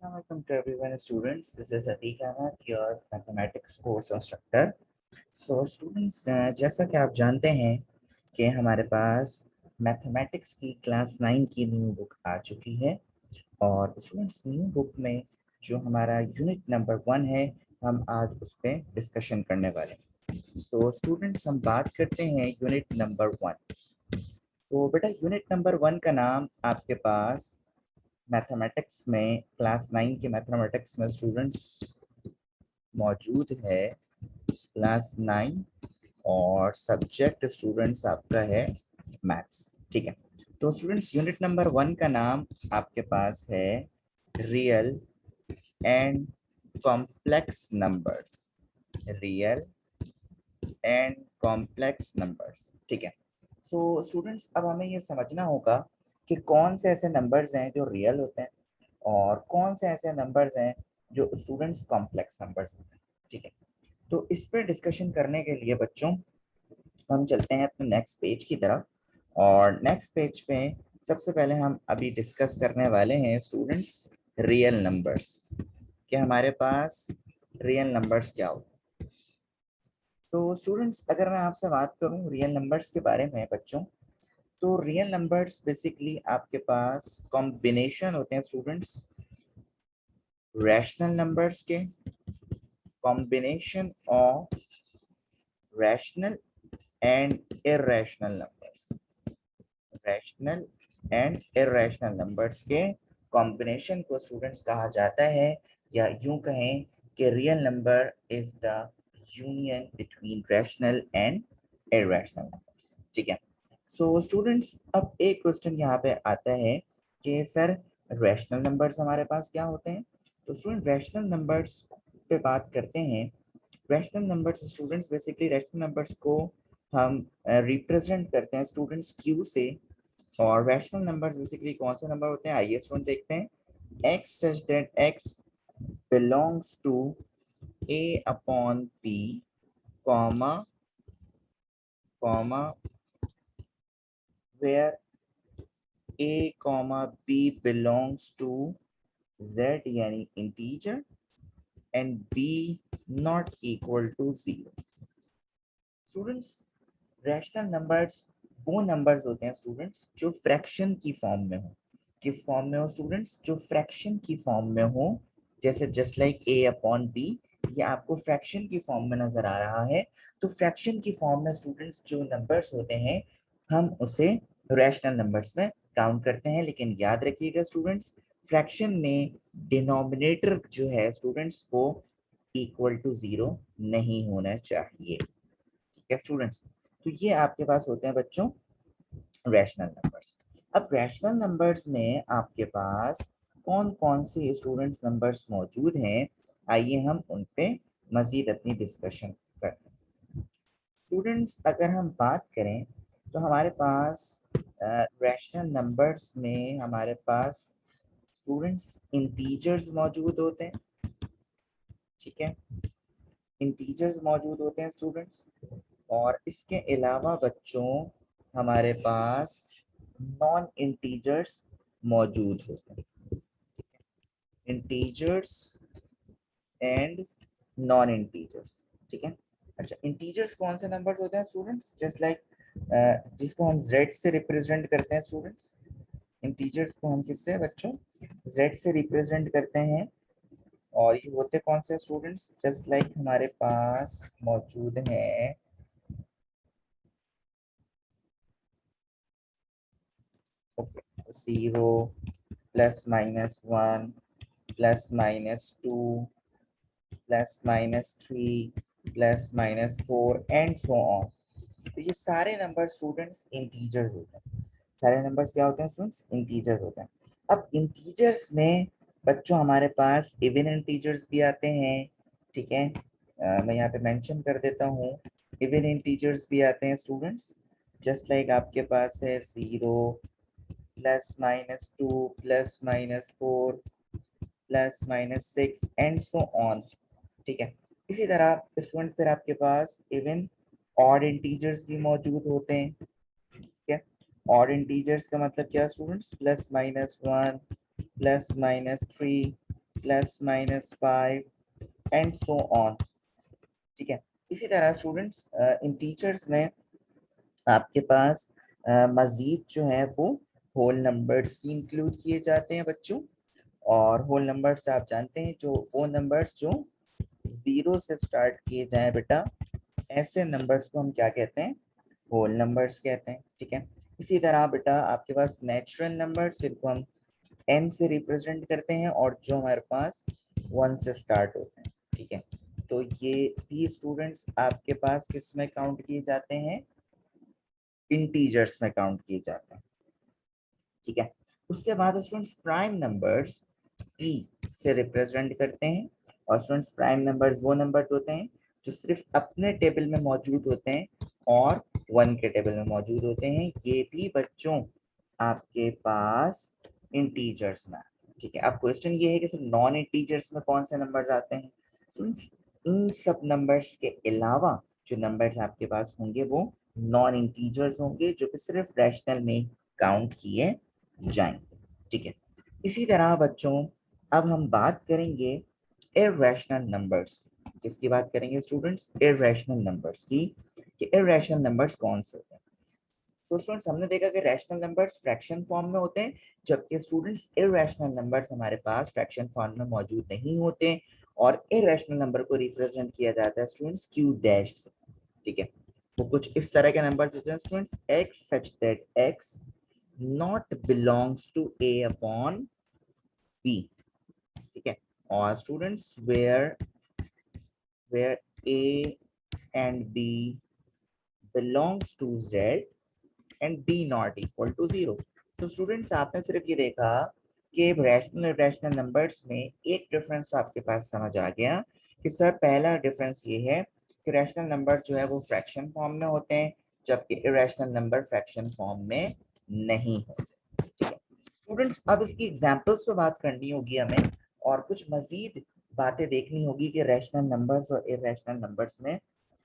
Welcome to everyone, students. This is Atiq Ahmed, your mathematics course instructor. So, students, जैसा कि आप जानते हैं कि हमारे पास मैथमेटिक्स की क्लास 9 की न्यू बुक आ चुकी है और स्टूडेंट्स न्यू बुक में जो हमारा यूनिट नंबर 1 है, हम आज उस पर डिस्कशन करने वाले हैं। तो स्टूडेंट्स, हम बात करते हैं यूनिट नंबर 1। तो बेटा, यूनिट नंबर 1 का नाम आपके पास मैथमेटिक्स में क्लास 9 के मैथमेटिक्स में स्टूडेंट्स मौजूद है। क्लास 9 और सब्जेक्ट स्टूडेंट्स आपका है मैथ्स। ठीक है, तो स्टूडेंट्स यूनिट नंबर 1 का नाम आपके पास है real and complex numbers. Real and complex numbers. ठीक है, सो स्टूडेंट्स, अब हमें ये समझना होगा कि कौन से ऐसे नंबर्स हैं जो रियल होते हैं और कौन से ऐसे नंबर्स हैं जो स्टूडेंट्स कॉम्प्लेक्स नंबर्स होते हैं। ठीक है, तो इस पर डिस्कशन करने के लिए बच्चों हम चलते हैं अपने नेक्स्ट पेज की तरफ। और नेक्स्ट पेज पे सबसे पहले हम अभी डिस्कस करने वाले हैं स्टूडेंट्स रियल नंबर्स, कि हमारे पास रियल नंबर्स क्या होते हैं। तो स्टूडेंट्स, अगर मैं आपसे बात करूं रियल नंबर्स के बारे में बच्चों, तो रियल नंबर्स बेसिकली आपके पास कॉम्बिनेशन होते हैं स्टूडेंट्स रैशनल नंबर्स के, combination of rational and irrational numbers. Rational and irrational numbers के कॉम्बिनेशन को स्टूडेंट्स कहा जाता है, या यूं कहें कि real number is the union between rational and irrational numbers. ठीक है, सो स्टूडेंट्स, अब एक क्वेश्चन यहाँ पे आता है कि सर रैशनल नंबर्स हमारे पास क्या होते हैं। तो स्टूडेंट रैशनल नंबर्स पे बात करते हैं। Rational numbers students basically rational numbers को हम रिप्रेजेंट करते हैं स्टूडेंट्स क्यू से। और रैशनल नंबर्स बेसिकली कौन से नंबर होते हैं, आइए स्टूडेंट देखते हैं। x such that x belongs to a upon b, comma comma where a comma b belongs to z यानी integer and b not equal to 0। Students, rational numbers वो numbers होते हैं स्टूडेंट्स जो फ्रैक्शन की form में हो। किस form में हो स्टूडेंट्स, जो फ्रैक्शन की फॉर्म में हो। जैसे just like a upon b, ये आपको फ्रैक्शन की फॉर्म में नजर आ रहा है। तो फ्रैक्शन की फॉर्म में स्टूडेंट्स जो नंबर्स होते हैं, हम उसे रैशनल नंबर्स में काउंट करते हैं। लेकिन याद रखिएगा स्टूडेंट्स, फ्रैक्शन में डिनोमिनेटर जो है स्टूडेंट्स वो इक्वल टू 0 नहीं होना चाहिए। ठीक है स्टूडेंट्स, तो ये आपके पास होते हैं बच्चों रैशनल नंबर्स। अब रैशनल नंबर्स में आपके पास कौन कौन से स्टूडेंट्स नंबर्स मौजूद हैं, आइए हम उन पे मजीद अपनी डिस्कशन करते हैं। स्टूडेंट्स, अगर हम बात करें तो हमारे पास रैशनल नंबर्स में हमारे पास स्टूडेंट्स इंटीजर्स मौजूद होते हैं। ठीक है, इंटीजर्स मौजूद होते हैं स्टूडेंट्स। और इसके अलावा बच्चों हमारे पास नॉन इंटीजर्स मौजूद होते हैं। Integers and non integers. ठीक है, अच्छा, इंटीजर्स कौन से नंबर्स होते हैं स्टूडेंट्स, जस्ट लाइक जिसको हम z से रिप्रेजेंट करते हैं स्टूडेंट्स। इंटीजर्स को हम किससे बच्चों, z से रिप्रेजेंट करते हैं। और ये होते कौन से स्टूडेंट्स, जस्ट लाइक हमारे पास मौजूद हैं 0 +-1 +-2 +-3 +-4 एंड सो ऑन। तो ये सारे नंबर स्टूडेंट्स इंटीजर्स होते हैं। सारे नंबर्स क्या होते हैं स्टूडेंट्स, इंटीजर्स होते हैं। अब इंटीजर्स में बच्चों हमारे पास इवन इंटीजर्स भी आते हैं। ठीक है, मैं यहाँ पे मेंशन कर देता हूँ, इवन इंटीजर्स भी आते हैं स्टूडेंट्स। जस्ट लाइक आपके पास है 0 +-2 +-4 +-6 एंड सो ऑन। ठीक है, इसी तरह स्टूडेंट फिर आपके पास इवन ऑड इंटीजर्स भी मौजूद होते हैं। ठीक है, ऑड इंटीजर्स का मतलब क्या students, +-1 +-3 plus minus 5 and so on. ठीक है, इसी तरह स्टूडेंट्स इन टीचर्स में आपके पास मजीद जो है वो होल नंबर्स भी इंक्लूड किए जाते हैं बच्चों। और होल नंबर्स आप जानते हैं जो वो नंबर्स जो जीरो से स्टार्ट किए जाए बेटा, ऐसे नंबर्स को हम क्या कहते हैं, होल नंबर्स कहते हैं। ठीक है, इसी तरह बेटा आपके पास नेचुरल नंबर्स जिनको हम n से रिप्रेजेंट करते हैं और जो हमारे पास 1 से स्टार्ट होते हैं। ठीक है, तो ये भी स्टूडेंट्स आपके पास किस में काउंट किए जाते हैं, इंटीजर्स में काउंट किए जाते हैं। ठीक है, उसके बाद स्टूडेंट्स प्राइम नंबर्स p से रिप्रेजेंट करते हैं। और स्टूडेंट्स प्राइम नंबर्स वो नंबर्स होते हैं जो सिर्फ अपने टेबल में मौजूद होते हैं और 1 के टेबल में मौजूद होते हैं। ये भी बच्चों आपके पास इंटीजर्स में। ठीक है, अब क्वेश्चन ये है कि सिर्फ नॉन इंटीजर्स में कौन से नंबर्स आते हैं। स्टूडेंट्स इन सब नंबर्स के अलावा जो नंबर्स आपके पास होंगे वो नॉन इंटीजर्स होंगे जो कि सिर्फ रैशनल में काउंट किए जाएंगे। ठीक है, इसी तरह बच्चों अब हम बात करेंगे इररेशनल नंबर्स की। किसकी बात करेंगे स्टूडेंट्स, इररेशनल नंबर्स की, कि इररेशनल नंबर्स कौन से होते हैं। तो स्टूडेंट्स हमने देखा कि रैशनल नंबर्स फ्रैक्शन फॉर्म में होते हैं, जबकि स्टूडेंट्स इररेशनल नंबर्स हमारे पास फ्रैक्शन फॉर्म में मौजूद नहीं होते। और इररेशनल नंबर को रिप्रेजेंट किया जाता है स्टूडेंट्स क्यू डैश से। ठीक है, वो कुछ इस तरह के नंबर होते हैं students, x such that x not belongs to a upon b। ठीक है, और students where a and b belongs to z and b not equal to 0। तो स्टूडेंट्स आपने सिर्फ ये देखा कि रैशनल इररेशनल नंबर्स में एक डिफरेंस आपके पास समझ आ गया कि सर पहला डिफरेंस ये है कि रैशनल नंबर जो है वो फ्रैक्शन फॉर्म में होते हैं, जबकि इररेशनल नंबर फ्रैक्शन फॉर्म में नहीं होते। ठीक है स्टूडेंट्स, अब इसकी एग्जांपल्स पे बात करनी होगी हमें और कुछ मजीद बातें देखनी होगी कि रैशनल नंबर्स और इररेशनल नंबर्स में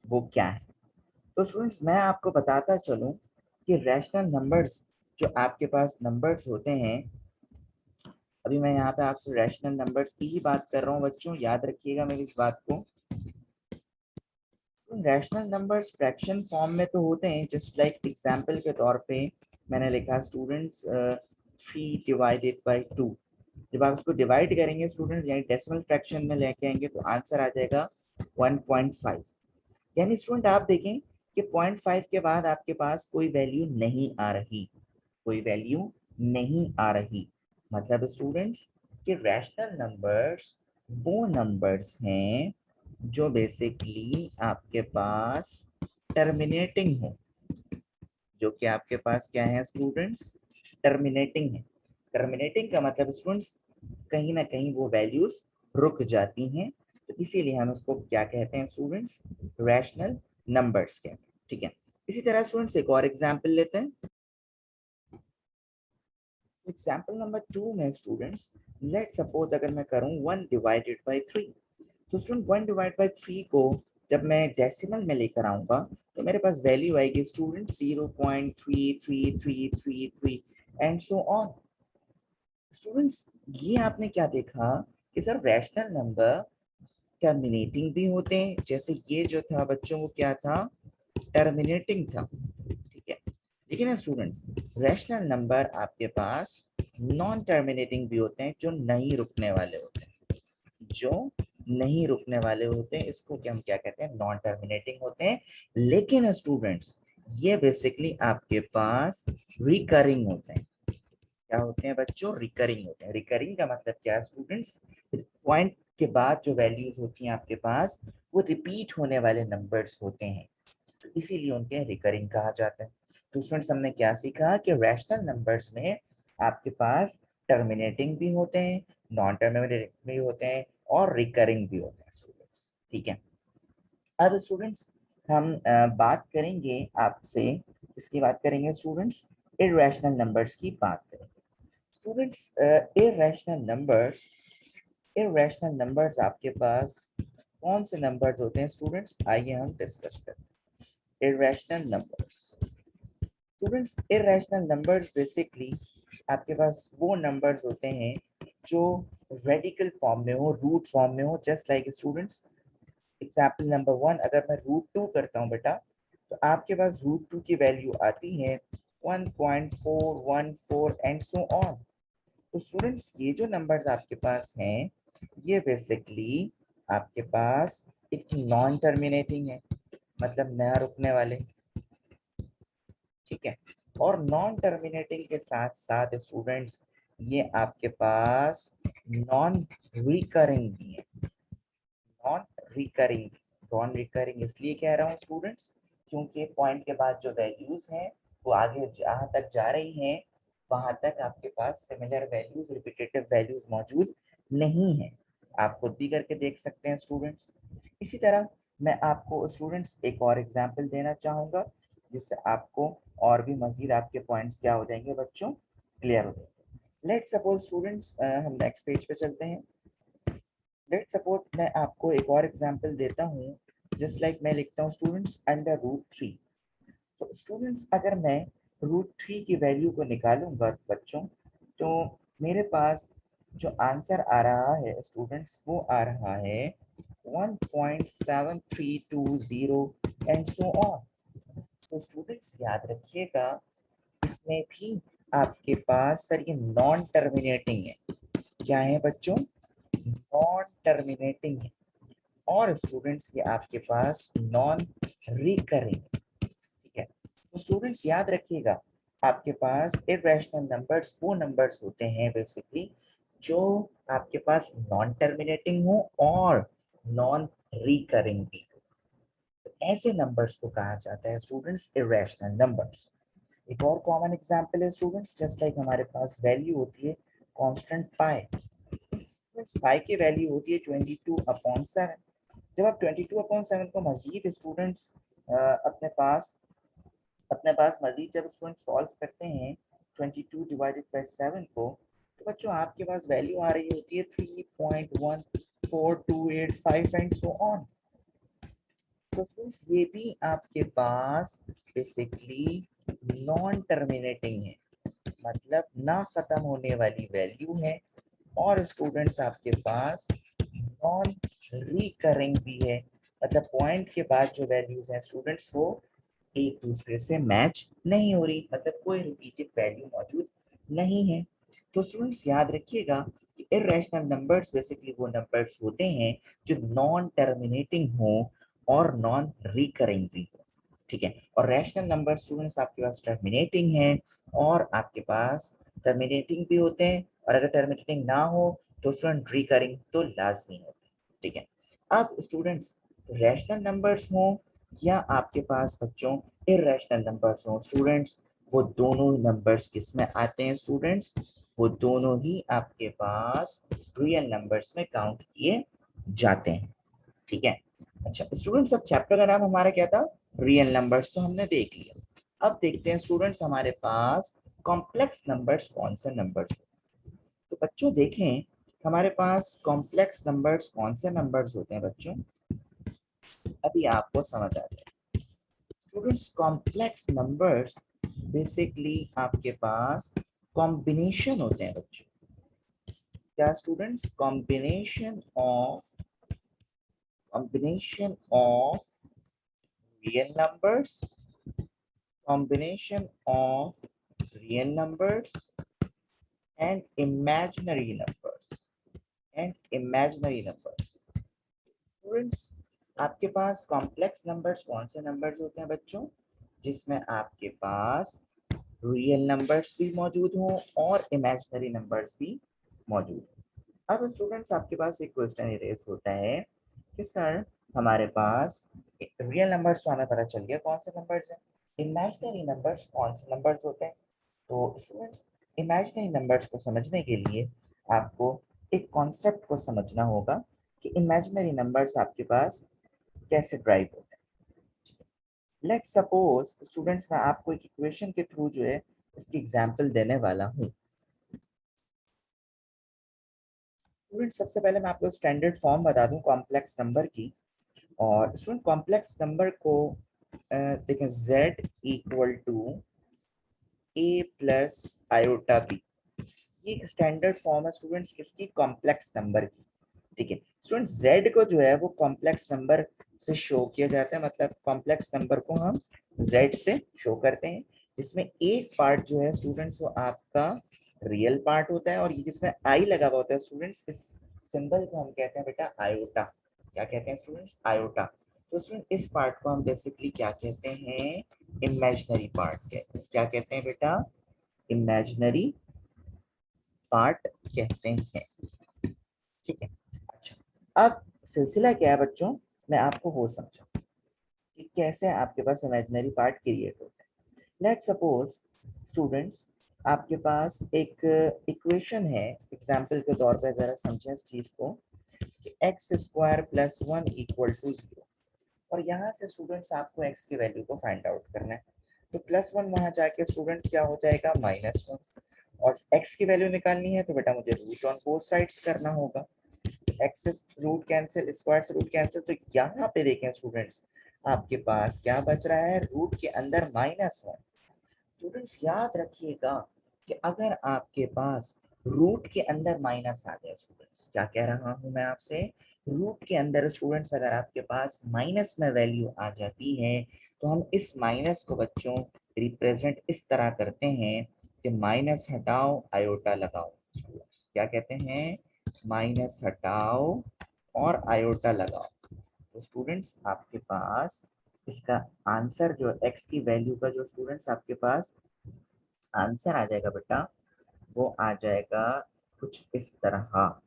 वो क्या है। तो स्टूडेंट्स मैं आपको बताता चलूं कि रैशनल नंबर्स जो आपके पास नंबर्स होते हैं, अभी मैं यहाँ पे आपसे रैशनल नंबर्स की ही बात कर रहा हूँ बच्चों, याद रखिएगा मेरी इस बात को। रैशनल नंबर्स फ्रैक्शन फॉर्म में तो होते हैं, जस्ट लाइक एग्जांपल के तौर पे मैंने लिखा स्टूडेंट्स 3 डिवाइडेड बाय 2। जब आप इसको डिवाइड करेंगे स्टूडेंट्स यानी डेसिमल फ्रैक्शन में लेके आएंगे तो आंसर आ जाएगा 1.5। यानी स्टूडेंट आप देखें कि 0.5 के बाद आपके पास कोई वैल्यू नहीं आ रही, कोई वैल्यू नहीं आ रही। मतलब स्टूडेंट्स कि रैशनल नंबर्स वो नंबर्स हैं जो बेसिकली आपके पास टर्मिनेटिंग हो, जो कि आपके पास क्या है स्टूडेंट्स, टर्मिनेटिंग है। टर्मिनेटिंग का मतलब स्टूडेंट्स कहीं ना कहीं वो वैल्यूज रुक जाती हैं, तो इसीलिए हम उसको क्या कहते हैं स्टूडेंट्स, रैशनल नंबर्स कहते हैं। ठीक है, इसी तरह स्टूडेंट्स एक और एग्जांपल लेते हैं। एग्जांपल नंबर 2 में स्टूडेंट्स लेट सपोज अगर मैं करूं 1 डिवाइडेड बाय 3, तो स्टूडेंट 1 डिवाइड बाय 3 को जब मैं डेसिमल में लेकर आऊंगा तो मेरे पास वैल्यू आएगी student 0.3333 and so on. Students ये आपने क्या देखा कि सर रैशनल नंबर टर्मिनेटिंग भी होते हैं, जैसे ये जो था बच्चों वो क्या था, टर्मिनेटिंग था। ठीक है, लेकिन स्टूडेंट्स रैशनल नंबर आपके पास नॉन टर्मिनेटिंग भी होते हैं, जो नहीं रुकने वाले होते हैं, जो नहीं रुकने वाले होते हैं, इसको क्या हम क्या कहते हैं, नॉन टर्मिनेटिंग होते हैं। लेकिन स्टूडेंट्स ये बेसिकली आपके पास रिकरिंग होते हैं। क्या होते हैं बच्चों, रिकरिंग होते हैं। रिकरिंग का मतलब क्या है स्टूडेंट्स, पॉइंट के बाद जो वैल्यूज होती हैं आपके पास वो रिपीट होने वाले नंबर्स होते हैं, तो इसीलिए उनके रिकरिंग कहा जाता है। तो स्टूडेंट्स हमने क्या सीखा कि रैशनल नंबर्स में आपके पास टर्मिनेटिंग भी होते हैं, नॉन टर्मिनेटिंग भी होते हैं और रिकरिंग भी होते हैं स्टूडेंट्स। ठीक है, अब स्टूडेंट्स हम बात करेंगे आपसे, इसकी बात करेंगे स्टूडेंट्स, इररेशनल नंबर्स की बात करेंगे। स्टूडेंट्स इररेशनल नंबर्स आपके पास कौन से नंबर्स होते हैं स्टूडेंट्स, आइए हम डिस्कस करें। Irrational numbers, students irrational numbers basically आपके पास वो नंबर्स होते हैं जो रेडिकल फॉर्म में हो, रूट फॉर्म में हो, just like students example number 1, अगर मैं √2 करता हूँ बेटा, तो आपके पास √2 की वैल्यू आती है 1.414 एंड सो ऑन। तो स्टूडेंट्स ये जो नंबर्स आपके पास हैं, ये बेसिकली आपके पास एक नॉन टर्मिनेटिंग है, मतलब नया रुकने वाले, ठीक है। और नॉन टर्मिनेटिंग के साथ साथ स्टूडेंट्स ये आपके पास नॉन रिकरिंग भी है। नॉन रिकरिंग, नॉन रिकरिंग इसलिए कह रहा हूँ स्टूडेंट्स, क्योंकि पॉइंट के बाद जो वैल्यूज हैं वो आगे जहाँ तक जा रही हैं वहां तक आपके पास सिमिलर वैल्यूज, रिपीटेटिव वैल्यूज मौजूद नहीं है। आप खुद भी करके देख सकते हैं स्टूडेंट्स। इसी तरह मैं आपको स्टूडेंट्स एक और एग्जांपल देना चाहूंगा, जिससे आपको और भी मजीद आपके पॉइंट्स क्या हो जाएंगे बच्चों, क्लियर हो जाएंगे। लेट्स सपोज स्टूडेंट्स, हम नेक्स्ट पेज पे चलते हैं। लेट्स सपोज मैं आपको एक और एग्जांपल देता हूँ, जस्ट लाइक मैं लिखता हूँ स्टूडेंट्स √3। तो स्टूडेंट्स अगर मैं √3 की वैल्यू को निकालूंगा बच्चों, तो मेरे पास जो आंसर आ रहा है स्टूडेंट्स, वो आ रहा है 1.7320 एंड सो ऑन। तो स्टूडेंट्स याद रखिएगा, इसमें भी आपके पास सर ये नॉन टर्मिनेटिंग है। क्या है बच्चों, नॉन टर्मिनेटिंग है। और स्टूडेंट्स ये आपके पास नॉन रिकरिंग, ठीक है। तो स्टूडेंट्स याद रखिएगा, आपके पास इरेशनल नंबर्स वो नंबर्स होते हैं बेसिकली जो आपके पास नॉन टर्मिनेटिंग हो और नॉन रिकरिंग भी हो। तो ऐसे नंबर्स को कहा जाता है स्टूडेंट्स इरेशनल नंबर्स। एक और कॉमन एग्जांपल है स्टूडेंट्स, जस्ट लाइक हमारे पास वैल्यू होती है कांस्टेंट पाई। पाई की वैल्यू होती है 22/7। जब आप 22/7 को मजीद स्टूडेंट्स अपने पास मजीद जब स्टूडेंट सॉल्व करते हैं 22/7 को, तो बच्चों आपके पास वैल्यू आ रही होती है 3.14285 एंड सो ऑन। तो फ्रेंड्स ये भी आपके पास बेसिकली नॉन टर्मिनेटिंग है, मतलब ना खत्म होने वाली वैल्यू है। और स्टूडेंट्स आपके पास नॉन रिकरिंग भी है, मतलब पॉइंट के बाद जो वैल्यूज हैं स्टूडेंट्स वो एक दूसरे से मैच नहीं हो रही, मतलब कोई रिपीटेड वैल्यू मौजूद नहीं है। तो स्टूडेंट्स याद रखिएगा कि इरेशनल नंबर्स बेसिकली वो नंबर्स होते हैं जो नॉन टर्मिनेटिंग हो और नॉन रिकरिंग भी हो, ठीक है। और रैशनल नंबर स्टूडेंट्स आपके पास टर्मिनेटिंग है और आपके पास टर्मिनेटिंग भी होते हैं, और अगर टर्मिनेटिंग ना हो तो स्टूडेंट रिकरिंग तो लाजमी होते हैं, ठीक है। अब स्टूडेंट्स रैशनल नंबर्स हो या आपके पास बच्चों इरेशनल नंबर्स हो स्टूडेंट्स, वो दोनों नंबर्स किस में आते हैं स्टूडेंट्स, वो दोनों ही आपके पास रियल नंबर्स में काउंट किए जाते हैं, ठीक है। अच्छा स्टूडेंट्स, अब चैप्टर का नाम हमारा क्या था, रियल नंबर्स, तो हमने देख लिया। अब देखते हैं स्टूडेंट्स हमारे पास कॉम्प्लेक्स नंबर्स कौन से नंबर्स। तो बच्चों देखें हमारे पास कॉम्प्लेक्स नंबर्स कौन से नंबर्स होते हैं बच्चों, अभी आपको समझ आ जाए। स्टूडेंट्स कॉम्प्लेक्स नंबर्स बेसिकली आपके पास कॉम्बिनेशन होते हैं बच्चों। क्या students, combination of real numbers, combination of real numbers and imaginary numbers। Students आपके पास कॉम्प्लेक्स नंबर्स कौन से नंबर्स होते हैं बच्चों, जिसमें आपके पास रियल नंबर्स भी मौजूद हों और इमेजिनरी नंबर्स भी मौजूद हों। अब स्टूडेंट्स आपके पास एक क्वेश्चन रेज होता है कि सर हमारे पास रियल नंबर्स तो हमें पता चल गया कौन से नंबर्स हैं, इमेजिनरी नंबर्स कौन से नंबर्स होते हैं। तो स्टूडेंट्स इमेजिनरी नंबर्स को समझने के लिए आपको एक कॉन्सेप्ट को समझना होगा कि इमेजिनरी नंबर्स आपके पास कैसे ड्राइव होते हैं। लेट्स सपोज स्टूडेंट्स मैं आपको एक इक्वेशन के थ्रू जो है इसकी एग्जांपल देने वाला हूँ। स्टूडेंट सबसे पहले मैं आपको स्टैंडर्ड फॉर्म बता दूं कॉम्प्लेक्स नंबर की। और स्टूडेंट कॉम्प्लेक्स नंबर को देखें z = a + i/b, ये एक स्टैंडर्ड फॉर्म है स्टूडेंट्स किसकी, कॉम्प्लेक्स नंबर की। ठीक है स्टूडेंट, z को जो है वो कॉम्प्लेक्स नंबर से शो किया जाता है, मतलब कॉम्प्लेक्स नंबर को हम z से शो करते हैं, जिसमें एक पार्ट जो है स्टूडेंट्स वो आपका रियल पार्ट होता है, और ये जिसमें आई लगा हुआ होता है स्टूडेंट्स, इस सिंबल को हम कहते हैं बेटा आयोटा। क्या कहते हैं स्टूडेंट्स, आयोटा। तो स्टूडेंट इस पार्ट को हम बेसिकली क्या कहते हैं, इमेजिनरी पार्ट क्या कहते हैं बेटा, इमेजिनरी पार्ट कहते हैं। ठीक है, अच्छा अब सिलसिला क्या है बच्चों, मैं आपको वो समझाऊं कि कैसे आपके पास इमेजिनरी पार्ट क्रिएट होता है। लेट सपोज स्टूडेंट्स, आपके पास एक इक्वेशन है, एग्जाम्पल के तौर पर जरा समझें इस चीज को, कि x square plus one equal to zero, और यहाँ से स्टूडेंट्स आपको एक्स की वैल्यू को फाइंड आउट करना है। तो प्लस वन वहां जाके स्टूडेंट क्या हो जाएगा, माइनस वन, और एक्स की वैल्यू निकालनी है तो बेटा मुझे रूट ऑन बोथ साइड्स करना होगा। एक्स रूट कैंसिल, स्क्वायर से रूट कैंसिल, तो यहाँ पे देखें स्टूडेंट्स आपके पास क्या बच रहा है, रूट के अंदर माइनस वन। स्टूडेंट्स याद रखिएगा कि अगर आपके पास रूट के अंदर माइनस आ जाए, स्टूडेंट्स क्या कह रहा हूं मैं आपसे, रूट के अंदर स्टूडेंट्स अगर आपके पास माइनस में वैल्यू आ जाती है, तो हम इस माइनस को बच्चों रिप्रेजेंट इस तरह करते हैं कि माइनस हटाओ आयोटा लगाओ। स्टूडेंट्स क्या कहते हैं, माइनस हटाओ और आयोटा लगाओ। तो स्टूडेंट्स आपके पास इसका आंसर जो एक्स की वैल्यू का जो स्टूडेंट्स आपके पास आंसर आ जाएगा बेटा, वो आ जाएगा कुछ इस तरह,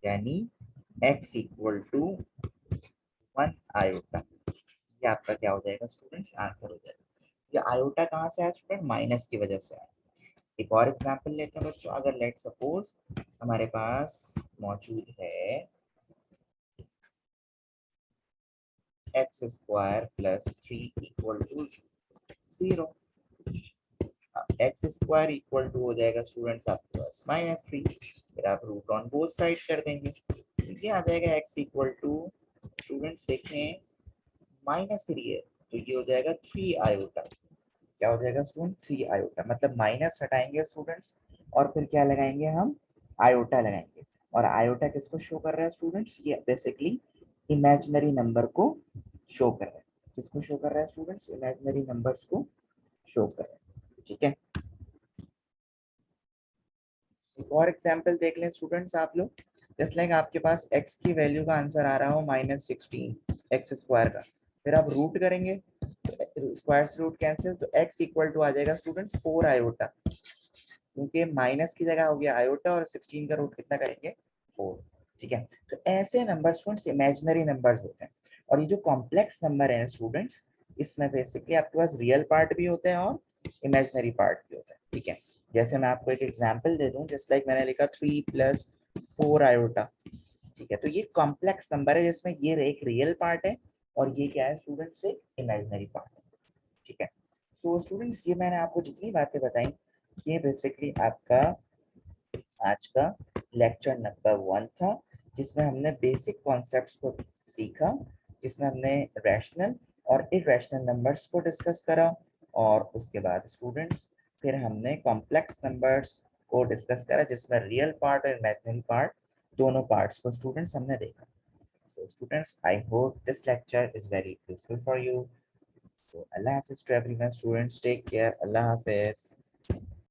यानी x equal to one iota. ये आपका क्या हो जाएगा स्टूडेंट्स, आंसर हो जाएगा। ये आयोटा कहाँ से आया स्टूडेंट, माइनस की वजह से आया। एक और एग्जांपल लेते हैं बच्चों, अगर लेट सपोज हमारे पास मौजूद है x square plus three equal to zero, x square equal to हो जाएगा स्टूडेंट्स आपके पास माइनस थ्री, फिर आप रूट ऑन बोथ साइड कर देंगे, तो ये आ जाएगा एक्स इक्वल टू स्टूडेंट्स देखें माइनस थ्री है, तो ये हो जाएगा थ्री आयोटा। क्या हो जाएगा स्टूडेंट, थ्री आयोटा, मतलब माइनस हटाएंगे स्टूडेंट्स और फिर क्या लगाएंगे हम, आयोटा लगाएंगे। और आयोटा किसको शो कर रहा है स्टूडेंट्स, ये बेसिकली इमेजिनरी नंबर को शो कर रहा है। किसको शो कर रहा है स्टूडेंट्स, इमेजिनरी नंबर्स को शो कर रहा है। ठीक है, एक और एग्जाम्पल देख लें स्टूडेंट्स आप लोग, जस्ट लाइक आपके पास x की वैल्यू का आंसर आ रहा हो माइनस सिक्सटीन एक्स स्क्वायर का, फिर आप रूट करेंगे तो स्क्वायर से रूट कैंसिल, तो x इक्वल टू आ जाएगा स्टूडेंट्स फोर आयोटा, क्योंकि माइनस की जगह हो गया आयोटा और 16 का रूट कितना करेंगे, फोर। ठीक है, तो ऐसे नंबर स्टूडेंट्स इमेजिनरी नंबर्स होते हैं। और ये जो कॉम्प्लेक्स नंबर है स्टूडेंट्स, इसमें बेसिकली आपके पास रियल पार्ट भी होते हैं और इमेजिनरी पार्ट भी होता है। ठीक है, जैसे मैं आपको एक एग्जांपल दे दूं, जस्ट लाइक मैंने लिखा थ्री प्लस फोर आयोटा। ठीक है, तो ये कॉम्प्लेक्स नंबर है जिसमें ये एक रियल पार्ट है और ये क्या है स्टूडेंट्स, एक इमेजिनरी पार्ट है। ठीक है, सो स्टूडेंट्स ये मैंने आपको जितनी बातें बताई, ये बेसिकली आपका आज का लेक्चर नंबर वन था, जिसमें हमने बेसिक कॉन्सेप्ट्स को सीखा, जिसमें हमने रैशनल और इरेशनल नंबर्स को डिस्कस करा, और उसके बाद स्टूडेंट्स फिर हमने कॉम्प्लेक्स नंबर्स को डिस्कस करा, जिसमें रियल पार्ट और इमेजिनरी पार्ट दोनों पार्ट्स को स्टूडेंट्स हमने देखा। So students, I hope this lecture is very useful for you. So Allah Hafiz to everyone, students, take care. Allah Hafiz.